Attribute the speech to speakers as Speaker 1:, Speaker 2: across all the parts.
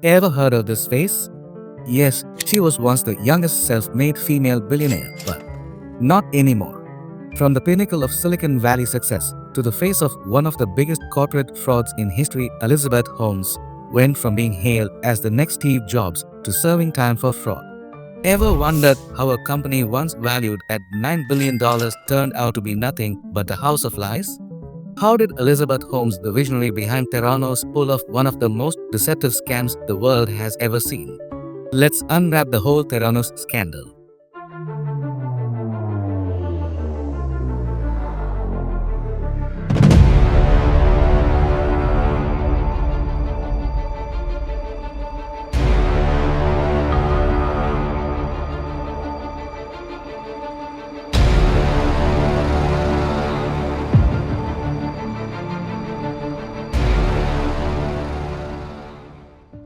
Speaker 1: Ever heard of this face? Yes, she was once the youngest self-made female billionaire, but not anymore. From the pinnacle of Silicon Valley success to the face of one of the biggest corporate frauds in history, Elizabeth Holmes went from being hailed as the next Steve Jobs to serving time for fraud. Ever wondered how a company once valued at $9 billion turned out to be nothing but a house of lies? How did Elizabeth Holmes, the visionary behind Theranos, pull off one of the most deceptive scams the world has ever seen? Let's unwrap the whole Theranos scandal.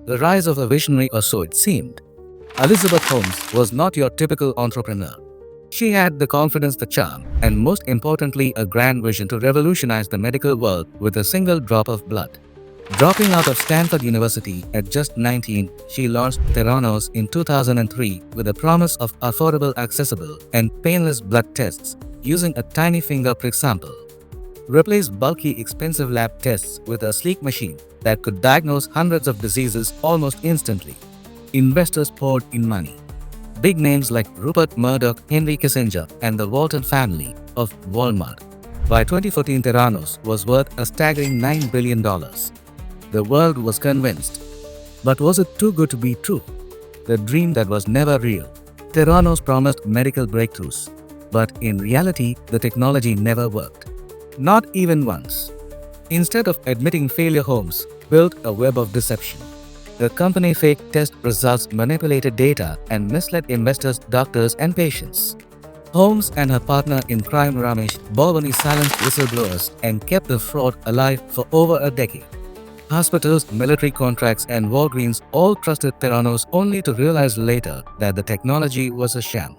Speaker 1: The rise of a visionary, or so it seemed. Elizabeth Holmes was not your typical entrepreneur. She had the confidence, the charm, and most importantly, a grand vision to revolutionize the medical world with a single drop of blood. Dropping out of Stanford University at just 19, she launched Theranos in 2003 with a promise of affordable, accessible, and painless blood tests using a tiny finger prick sample. Replace bulky, expensive lab tests with a sleek machine that could diagnose hundreds of diseases almost instantly. Investors poured in money. Big names like Rupert Murdoch, Henry Kissinger, and the Walton family of Walmart. By 2014, Theranos was worth a staggering $9 billion. The world was convinced. But was it too good to be true? The dream that was never real. Theranos promised medical breakthroughs. But in reality, the technology never worked. Not even once. Instead of admitting failure, Holmes built a web of deception. The company faked test results, manipulated data, and misled investors, doctors, and patients. Holmes and her partner in crime, Ramesh Balwani, silenced whistleblowers and kept the fraud alive for over a decade. Hospitals, military contracts, and Walgreens all trusted Theranos only to realize later that the technology was a sham.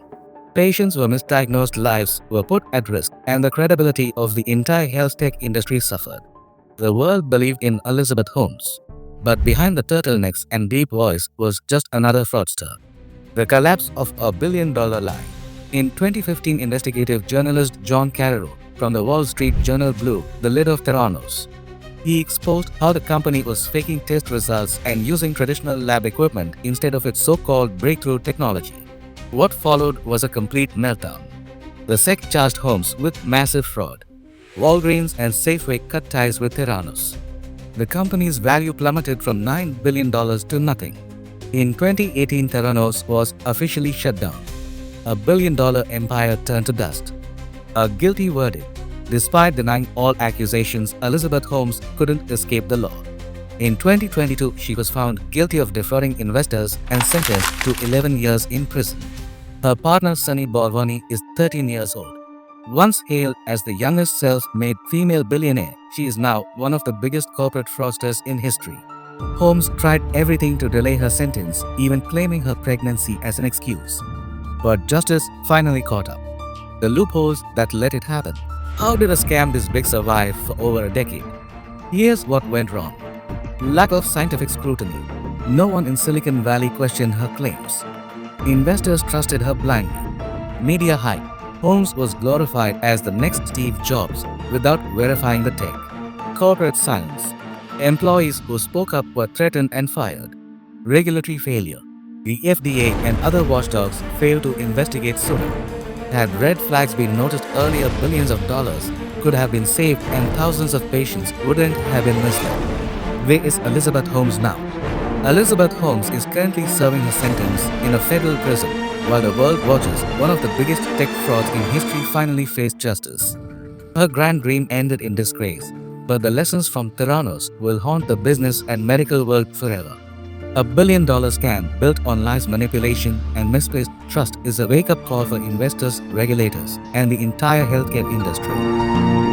Speaker 1: Patients were misdiagnosed, lives were put at risk, and the credibility of the entire health tech industry suffered. The world believed in Elizabeth Holmes. But behind the turtlenecks and deep voice was just another fraudster. The collapse of a billion-dollar lie. In 2015, investigative journalist John Carreiro from the Wall Street Journal blew the lid of Theranos. He exposed how the company was faking test results and using traditional lab equipment instead of its so-called breakthrough technology. What followed was a complete meltdown. The SEC charged Holmes with massive fraud. Walgreens and Safeway cut ties with Theranos. The company's value plummeted from $9 billion to nothing. In 2018, Theranos was officially shut down. A billion-dollar empire turned to dust. A guilty verdict. Despite denying all accusations, Elizabeth Holmes couldn't escape the law. In 2022, she was found guilty of defrauding investors and sentenced to 11 years in prison. Her partner, Sunny Balwani, is 13 years old. Once hailed as the youngest self-made female billionaire, she is now one of the biggest corporate fraudsters in history. Holmes tried everything to delay her sentence, even claiming her pregnancy as an excuse. But justice finally caught up. The loopholes that let it happen. How did a scam this big survive for over a decade? Here's what went wrong. Lack of scientific scrutiny. No one in Silicon Valley questioned her claims. Investors trusted her blindly. Media hype. Holmes was glorified as the next Steve Jobs without verifying the tech. Corporate silence. Employees who spoke up were threatened and fired. Regulatory failure. The FDA and other watchdogs failed to investigate sooner. Had red flags been noticed earlier, billions of dollars could have been saved and thousands of patients wouldn't have been misled. Where is Elizabeth Holmes now? Elizabeth Holmes is currently serving her sentence in a federal prison while the world watches one of the biggest tech frauds in history finally face justice. Her grand dream ended in disgrace, but the lessons from Theranos will haunt the business and medical world forever. A billion-dollar scam built on lies, manipulation, and misplaced trust is a wake-up call for investors, regulators, and the entire healthcare industry.